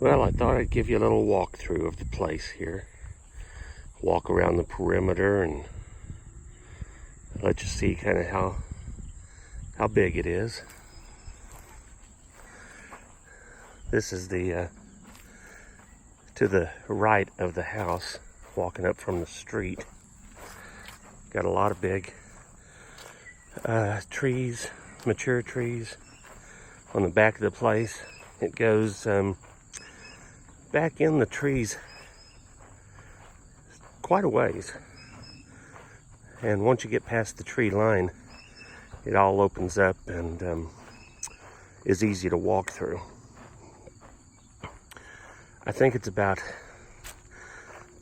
Well, I thought I'd give you a little walkthrough of the place here. Walk around the perimeter and let you see kind of how big it is. This is the to the right of the house, walking up from the street. Got a lot of big trees, mature trees on the back of the place. It goes back in the trees quite a ways, and once you get past the tree line, it all opens up and is easy to walk through. I think it's about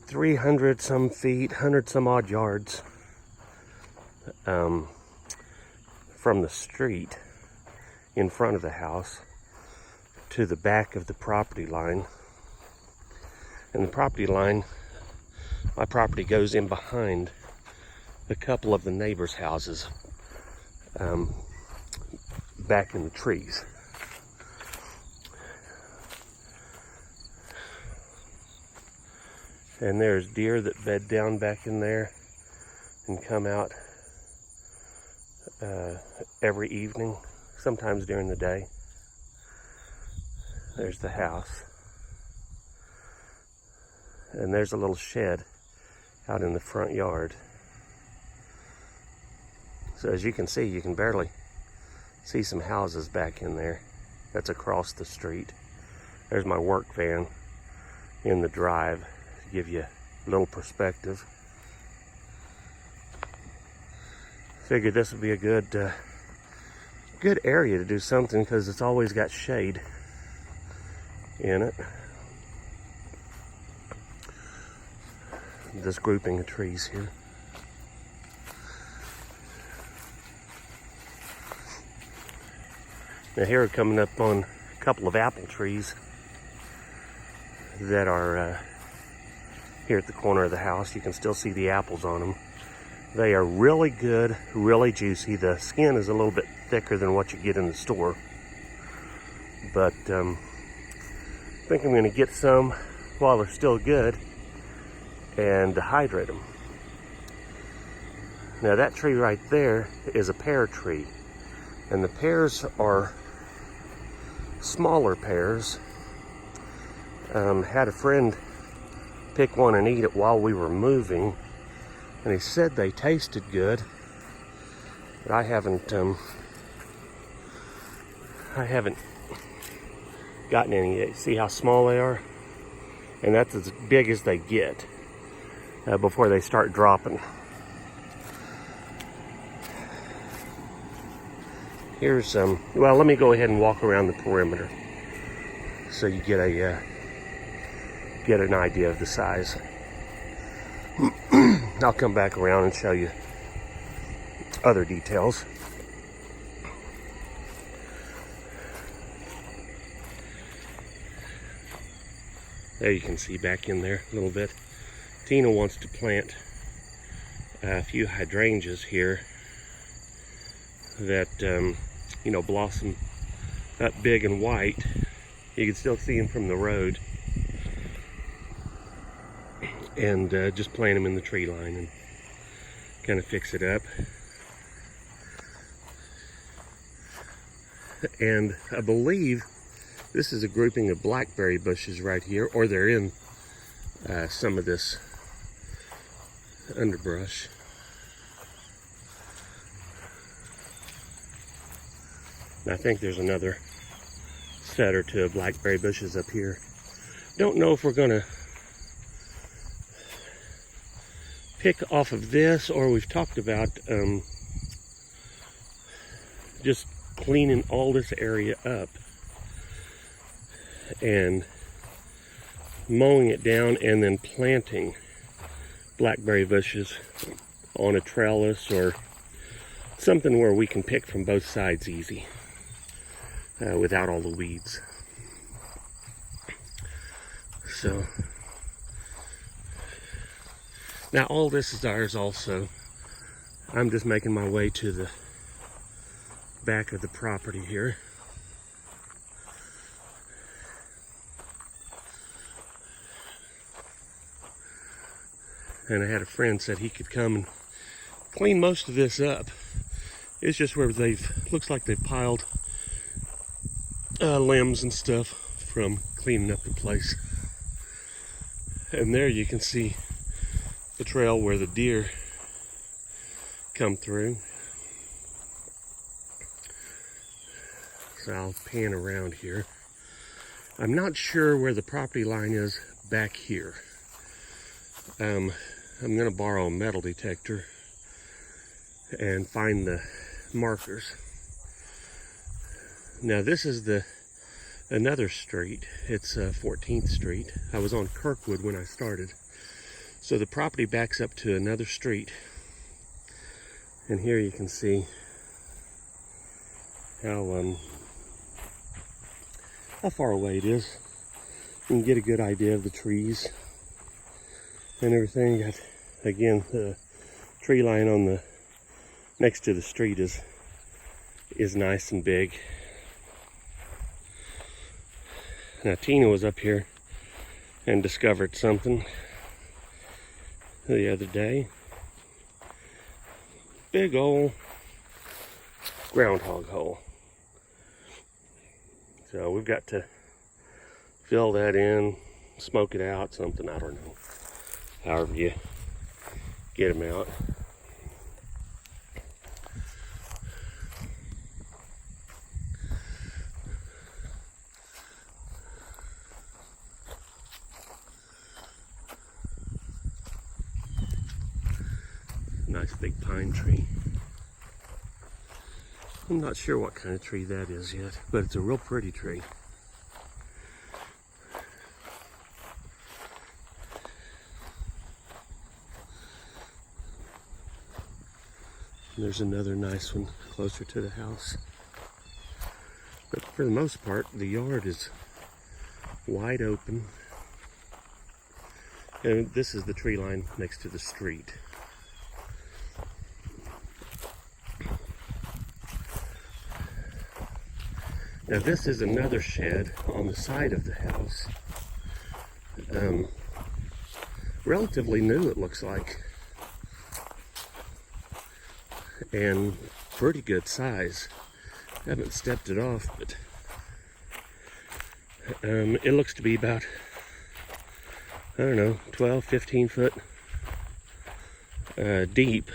300 some feet, 100 some odd yards from the street in front of the house to the back of the property line. And the property line, my property goes in behind a couple of the neighbors' houses back in the trees. And there's deer that bed down back in there and come out every evening, sometimes during the day. There's the house. And there's a little shed out in the front yard. So as you can see, you can barely see some houses back in there. That's across the street. There's my work van in the drive to give you a little perspective. Figured this would be a good area to do something because it's always got shade in it. This grouping of trees here. Now here we're coming up on a couple of apple trees that are here at the corner of the house. You can still see the apples on them. They are really good, really juicy. The skin is a little bit thicker than what you get in the store. But I think I'm going to get some while they're still good and dehydrate them. Now that tree right there is a pear tree, and the pears are smaller pears. Had a friend pick one and eat it while we were moving, and he said they tasted good, but I haven't gotten any yet. See how small they are? And that's as big as they get before they start dropping. Here's well, let me go ahead and walk around the perimeter so you get an idea of the size. I'll come back around and show you other details. There you can see back in there a little bit. Tina wants to plant a few hydrangeas here that blossom up big and white. You can still see them from the road, and just plant them in the tree line and kind of fix it up. And I believe this is a grouping of blackberry bushes right here, or they're in some of this underbrush. And I think there's another set or two of blackberry bushes up here. Don't know if we're gonna pick off of this, or we've talked about just cleaning all this area up and mowing it down and then planting blackberry bushes on a trellis or something where we can pick from both sides easy without all the weeds. So now all this is ours also. I'm just making my way to the back of the property here. and I had a friend said he could come and clean most of this up. It's just where looks like they've piled limbs and stuff from cleaning up the place. And there you can see the trail where the deer come through. So I'll pan around here. I'm not sure where the property line is back here. I'm going to borrow a metal detector and find the markers. Now this is another street. It's 14th Street. I was on Kirkwood when I started. So the property backs up to another street. And here you can see how far away it is. You can get a good idea of the trees and everything. You got, again, the tree line on the next to the street is nice and big. Now Tina was up here and discovered something the other day. Big old groundhog hole. So we've got to fill that in, smoke it out, something, I don't know. However you get them out. Nice big pine tree. I'm not sure what kind of tree that is yet, but it's a real pretty tree. And there's another nice one closer to the house. But for the most part, the yard is wide open. And this is the tree line next to the street. Now this is another shed on the side of the house. Relatively new, it looks like. And pretty good size. Haven't stepped it off, but it looks to be about, I don't know, 12, 15 foot deep.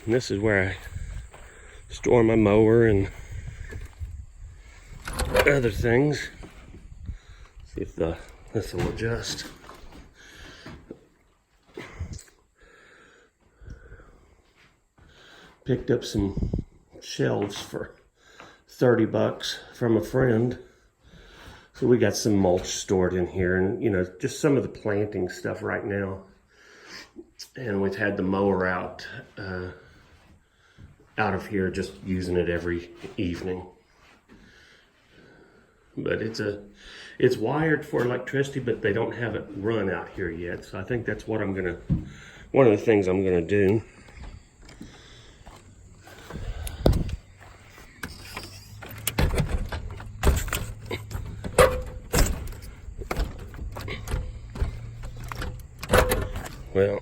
And this is where I store my mower and other things. See if this will adjust. Picked up some shelves for 30 bucks from a friend. So we got some mulch stored in here, and you know, just some of the planting stuff right now. And we've had the mower out of here, just using it every evening. But it's wired for electricity, but they don't have it run out here yet. So I think that's what one of the things I'm gonna do. Well,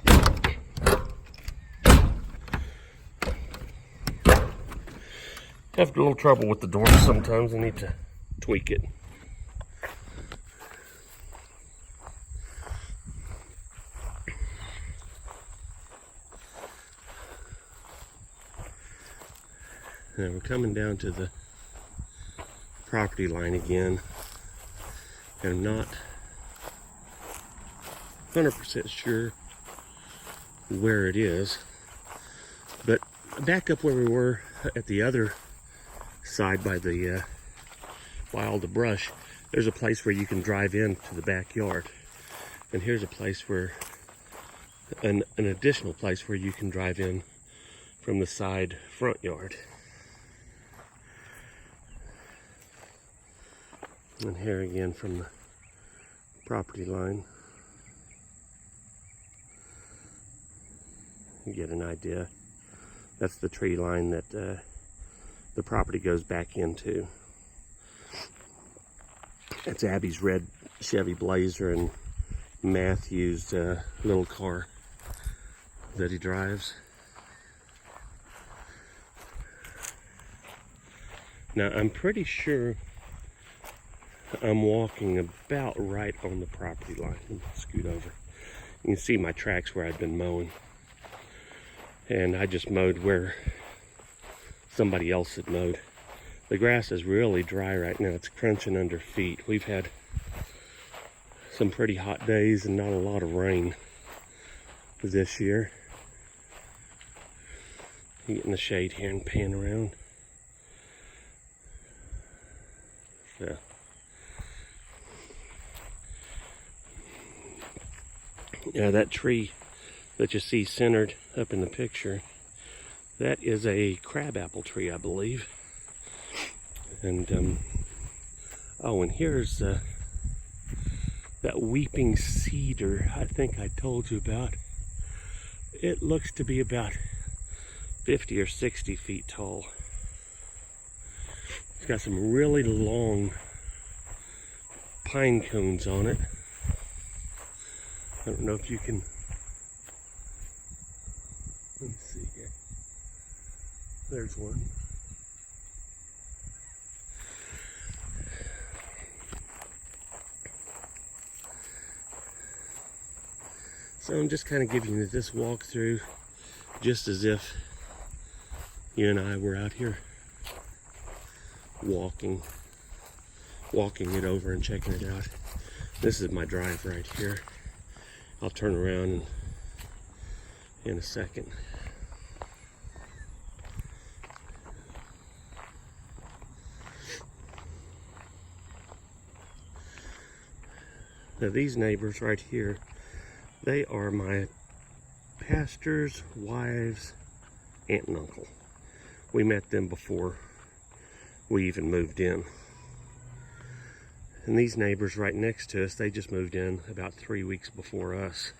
have a little trouble with the door sometimes. I need to tweak it. And we're coming down to the property line again. And I'm not 100% sure where it is, but back up where we were at the other side by all the brush, there's a place where you can drive into the backyard, and here's a place where an additional place where you can drive in from the side front yard. And here again from the property line, you get an idea. That's the tree line that the property goes back into. That's Abby's red Chevy Blazer, and Matthew's little car that he drives. Now, I'm pretty sure I'm walking about right on the property line. Let me scoot over. You can see my tracks where I've been mowing. And I just mowed where somebody else had mowed. The grass is really dry right now. It's crunching under feet. We've had some pretty hot days and not a lot of rain this year. Get in the shade here and pan around. So, yeah, that tree that you see centered up in the picture, that is a crabapple tree, I believe. And oh, and here's that weeping cedar I think I told you about. It looks to be about 50 or 60 feet tall. It's got some really long pine cones on it. I don't know if you can, let me see here. There's one. So I'm just kind of giving you this walkthrough, just as if you and I were out here walking it over and checking it out. This is my drive right here. I'll turn around in a second. Now these neighbors right here, they are my pastor's wives' aunt and uncle. We met them before we even moved in. And these neighbors right next to us, they just moved in about 3 weeks before us.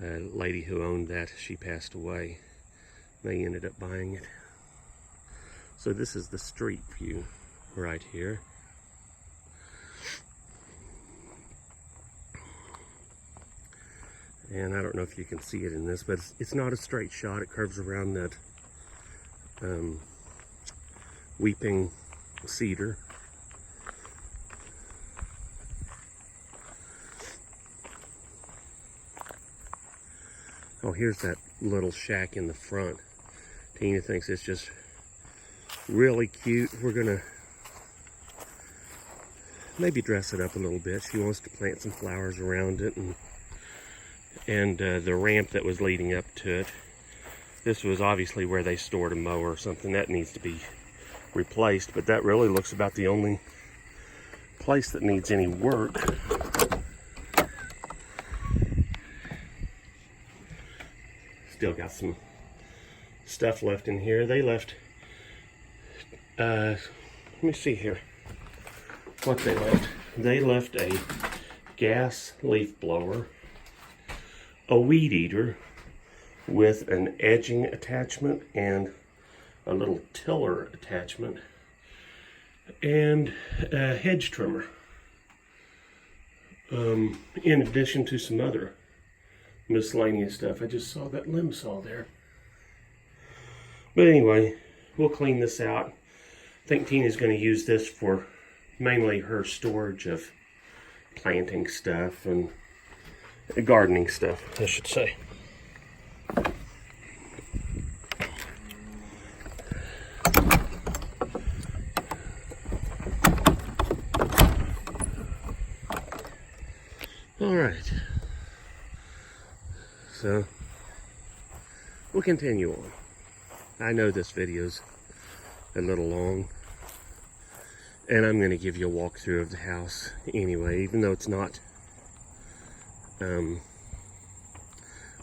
A lady who owned that, she passed away. They ended up buying it. So this is the street view right here. And I don't know if you can see it in this, but it's not a straight shot. It curves around that weeping cedar. Oh, here's that little shack in the front. Tina thinks it's just really cute. We're gonna maybe dress it up a little bit. She wants to plant some flowers around it, and the ramp that was leading up to it. This was obviously where they stored a mower or something. That needs to be replaced, but that really looks about the only place that needs any work. Still got some stuff left in here. They left, let me see here what they left. They left a gas leaf blower, a weed eater with an edging attachment and a little tiller attachment, and a hedge trimmer, in addition to some other miscellaneous stuff. I just saw that limb saw there. But anyway, we'll clean this out. I think Tina's going to use this for mainly her storage of planting stuff and gardening stuff, I should say. All right. So, we'll continue on. I know this video's a little long, and I'm going to give you a walkthrough of the house anyway, even though it's not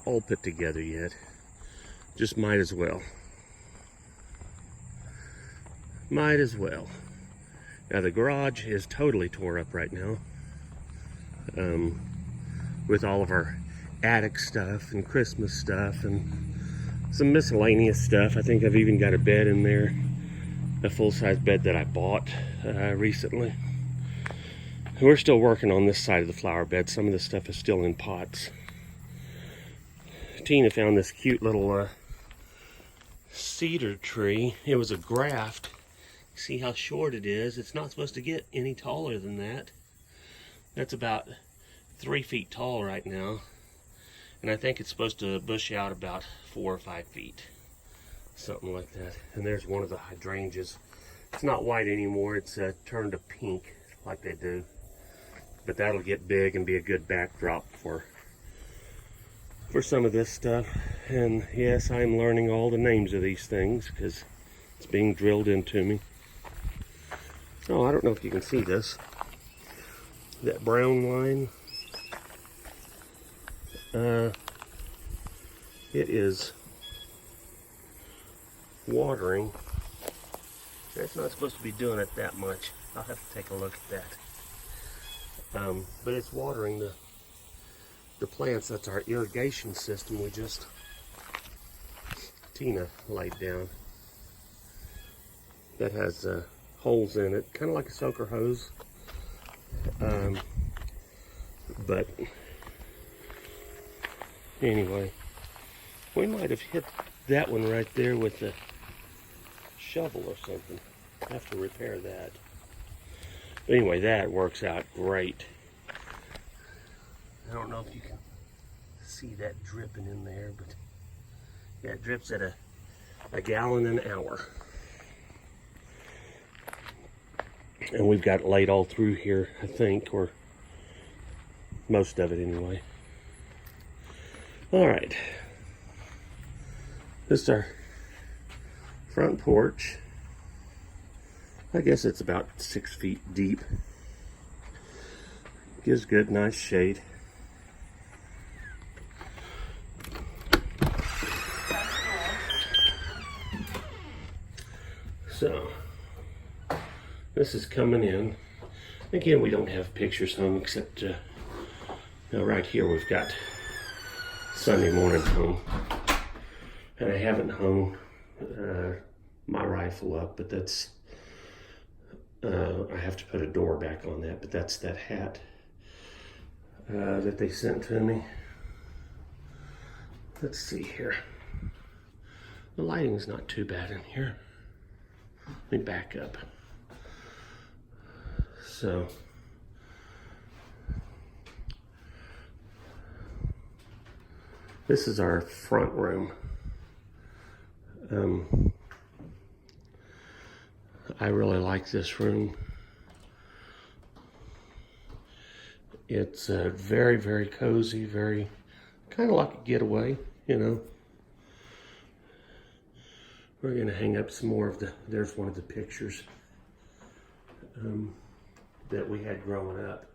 all put together yet. Just might as well. Might as well. Now the garage is totally tore up right now, with all of our attic stuff and Christmas stuff and some miscellaneous stuff. I think I've even got a bed in there, a full-size bed that I bought recently. We're still working on this side of the flower bed. Some of this stuff is still in pots. Tina found this cute little cedar tree. It was a graft. See how short it is? It's not supposed to get any taller than that. That's about 3 feet tall right now. And I think it's supposed to bush out about 4 or 5 feet. Something like that. And there's one of the hydrangeas. It's not white anymore. It's turned to pink like they do. But that'll get big and be a good backdrop for some of this stuff. And yes, I'm learning all the names of these things because it's being drilled into me. So I don't know if you can see this. That brown line. It is watering. It's not supposed to be doing it that much. I'll have to take a look at that. But it's watering the plants. That's our irrigation system Tina laid down. That has holes in it, kind of like a soaker hose. But anyway, we might have hit that one right there with a shovel or something. I have to repair that. But anyway, that works out great. I don't know if you can see that dripping in there, but yeah, it drips at a gallon an hour. And we've got it laid all through here, I think, or most of it anyway. All right. This is our front porch. I guess it's about 6 feet deep. Gives good, nice shade. So, this is coming in. Again, we don't have pictures hung except right here we've got Sunday morning hung. And I haven't hung my rifle up, but that's I have to put a door back on that, but that's that hat that they sent to me. Let's see here. The lighting's not too bad in here. Let me back up. So, this is our front room. I really like this room. It's very, very cozy, very kind of like a getaway, you know. We're gonna hang up some more of there's one of the pictures that we had growing up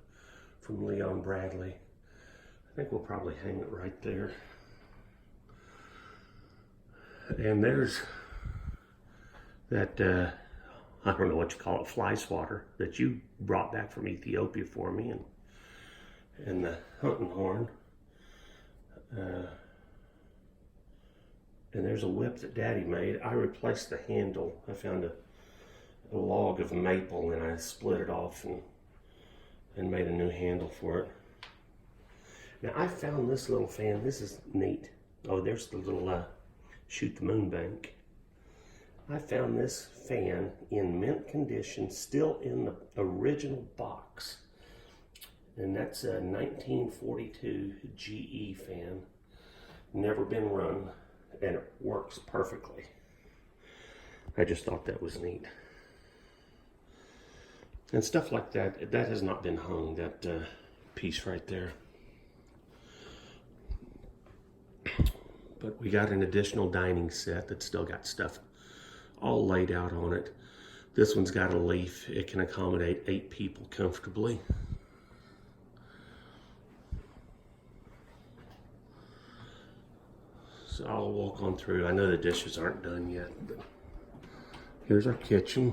from Leon Bradley. I think we'll probably hang it right there. And there's that, I don't know what you call it, fly swatter that you brought back from Ethiopia for me, and the hunting horn. And there's a whip that Daddy made. I replaced the handle. I found a log of maple and I split it off and made a new handle for it. Now I found this little fan. This is neat. Oh, there's the little shoot the moon bank. I found this fan in mint condition, still in the original box. And that's a 1942 GE fan. Never been run, and it works perfectly. I just thought that was neat. And stuff like that, that has not been hung, that piece right there. But we got an additional dining set that's still got stuff all laid out on it. This one's got a leaf. It can accommodate 8 people comfortably. So I'll walk on through. I know the dishes aren't done yet, but here's our kitchen.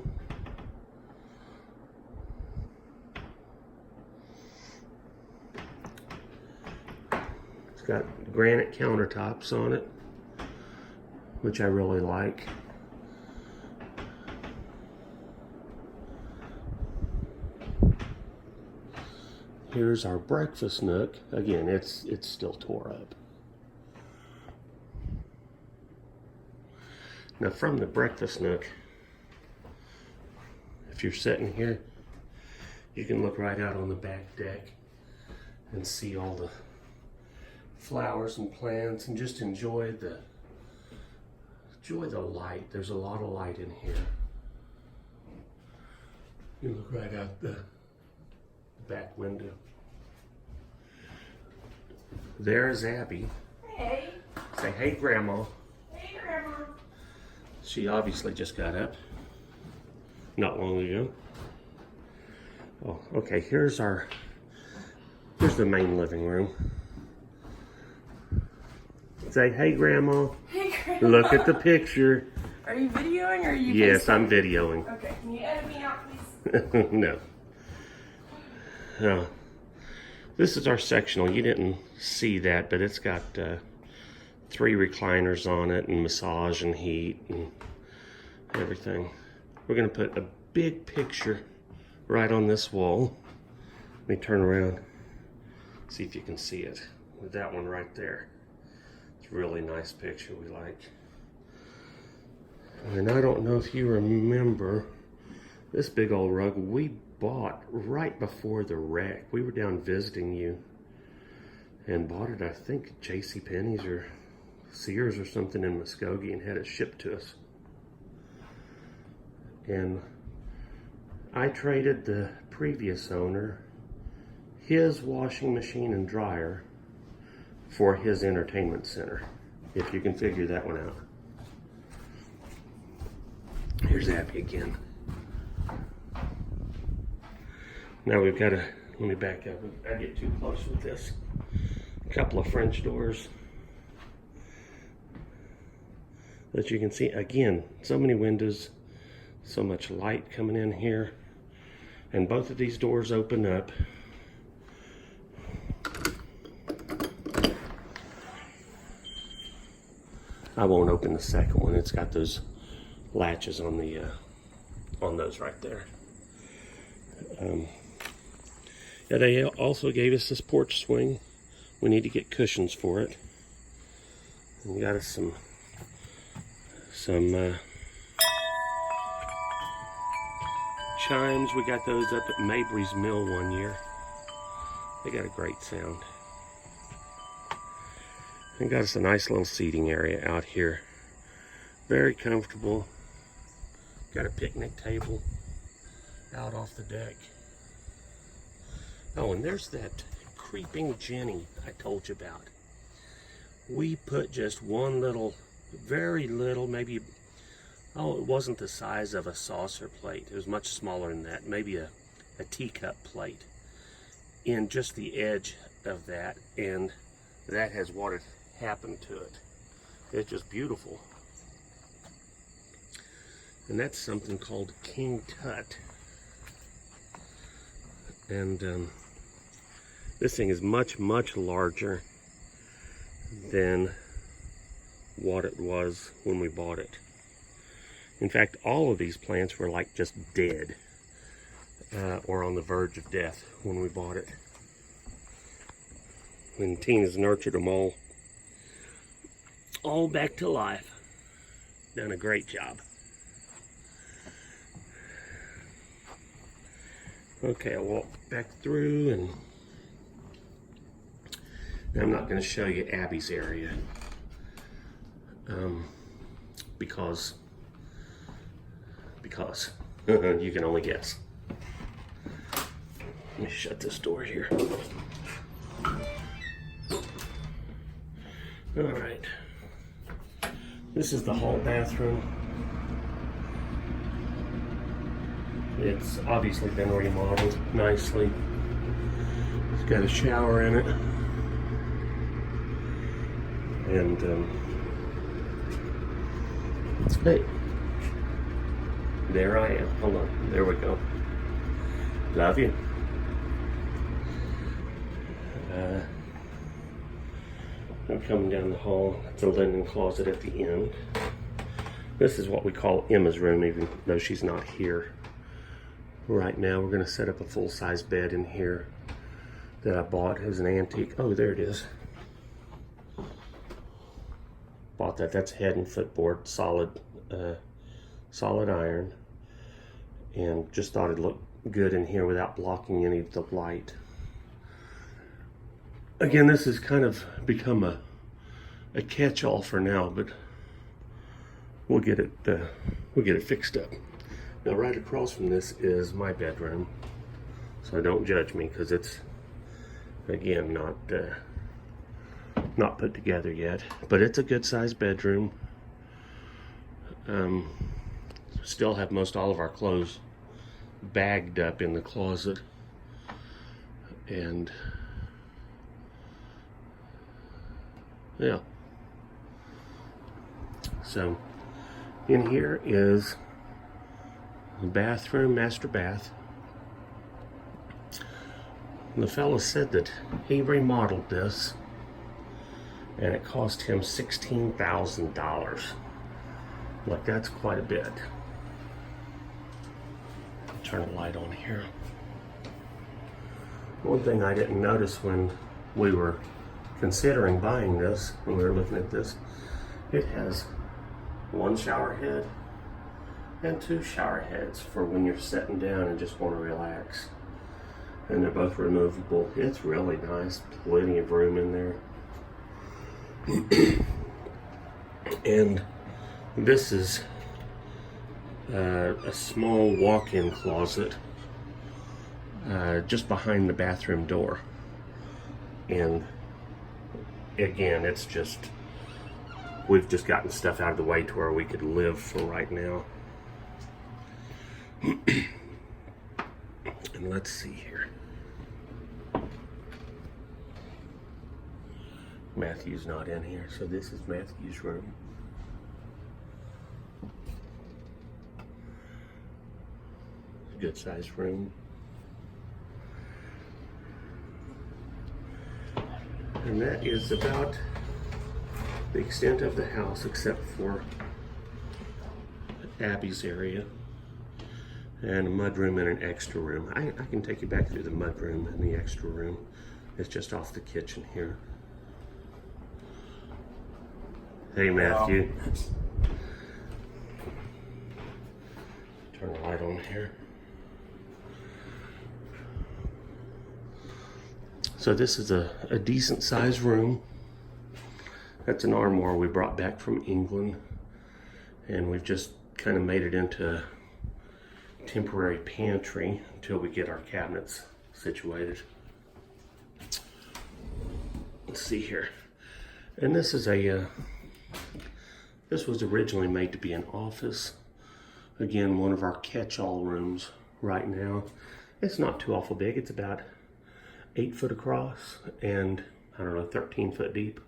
It's got granite countertops on it, which I really like. Here's our breakfast nook. Again, it's still tore up. Now from the breakfast nook, if you're sitting here, you can look right out on the back deck and see all the flowers and plants and just enjoy the light. There's a lot of light in here. You look right out the back window. There's Abby. Hey. Say, hey, Grandma. Hey, Grandma. She obviously just got up not long ago. Oh, okay, here's the main living room. Say, hey, Grandma. Hey, Grandma. Look at the picture. Are you videoing or are you Yes, FaceTiming? I'm videoing. Okay, can you edit me out, please? No. No. This is our sectional. You didn't see that, but it's got 3 recliners on it and massage and heat and everything. We're going to put a big picture right on this wall. Let me turn around, see if you can see it. With that one right there. It's a really nice picture we like. And I don't know if you remember, this big old rug we bought right before the wreck. We were down visiting you and bought it, I think, at JCPenney's or Sears or something in Muskogee, and had it shipped to us. And I traded the previous owner his washing machine and dryer for his entertainment center, if you can figure that one out. Here's Abby again. Now we've got to, let me back up. I get too close with this. A couple of French doors that you can see. Again, so many windows, so much light coming in here. And both of these doors open up. I won't open the second one. It's got those latches on the on those right there. Yeah, they also gave us this porch swing. We need to get cushions for it. And we got us some chimes. We got those up at Mabry's Mill one year. They got a great sound. And got us a nice little seating area out here. Very comfortable. Got a picnic table out off the deck. Oh, and there's that creeping Jenny I told you about. We put just one little, very little, maybe, oh, it wasn't the size of a saucer plate. It was much smaller than that, maybe a teacup plate in just the edge of that, and that has what had happened to it. It's just beautiful. And that's something called King Tut. And this thing is much, much larger than what it was when we bought it. In fact, all of these plants were like just dead or on the verge of death when we bought it. And Tina's nurtured them all back to life. Done a great job. Okay, I'll walk back through, and I'm not going to show you Abby's area because you can only guess. Let me shut this door here. All right. This is the hall bathroom. It's obviously been remodeled nicely. It's got a shower in it. And it's big. There I am. Hold on. There we go. Love you. I'm coming down the hall. It's a linen closet at the end. This is what we call Emma's room, even though she's not here right now. We're going to set up a full-size bed in here. that I bought as an antique. Oh, there it is. Bought that. That's head and footboard, solid iron, and just thought it'd look good in here without blocking any of the light. Again, this has kind of become a catch-all for now, but we'll get it fixed up. Now, right across from this is my bedroom, so don't judge me because it's, again, not put together yet, but it's a good-sized bedroom. Still have most all of our clothes bagged up in the closet, and yeah. So in here is the bathroom, master bath. The fellow said that he remodeled this and it cost him $16,000. Like, that's quite a bit. Turn the light on here. One thing I didn't notice when we were considering buying this, when we were looking at this, it has one shower head and two shower heads for when you're sitting down and just want to relax. And they're both removable. It's really nice, plenty of room in there. And this is a small walk-in closet just behind the bathroom door. And again, it's just, we've just gotten stuff out of the way to where we could live for right now. And let's see here. Matthew's not in here, so this is Matthew's room. Good sized room. And that is about the extent of the house, except for Abby's area and a mudroom and an extra room. I can take you back through the mudroom and the extra room. It's just off the kitchen here. Hey, Matthew. Turn the light on here. So this is a decent sized room. That's an armoire we brought back from England, and we've just kind of made it into a temporary pantry until we get our cabinets situated. Let's see here. And this is this was originally made to be an office. Again, one of our catch-all rooms right now. It's not too awful big. It's about 8 foot across and, I don't know, 13 foot deep.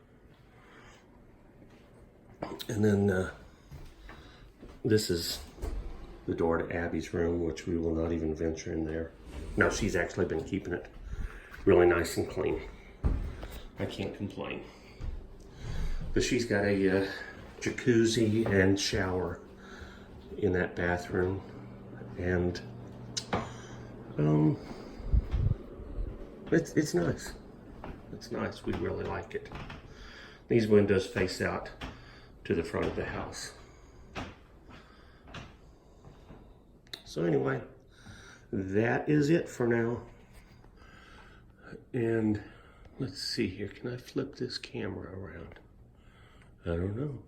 And then this is the door to Abby's room, which we will not even venture in there. No, she's actually been keeping it really nice and clean. I can't complain. But she's got a jacuzzi and shower in that bathroom, and it's nice. It's nice. We really like it. These windows face out to the front of the house. So anyway, that is it for now. And let's see here. Can I flip this camera around? I don't know.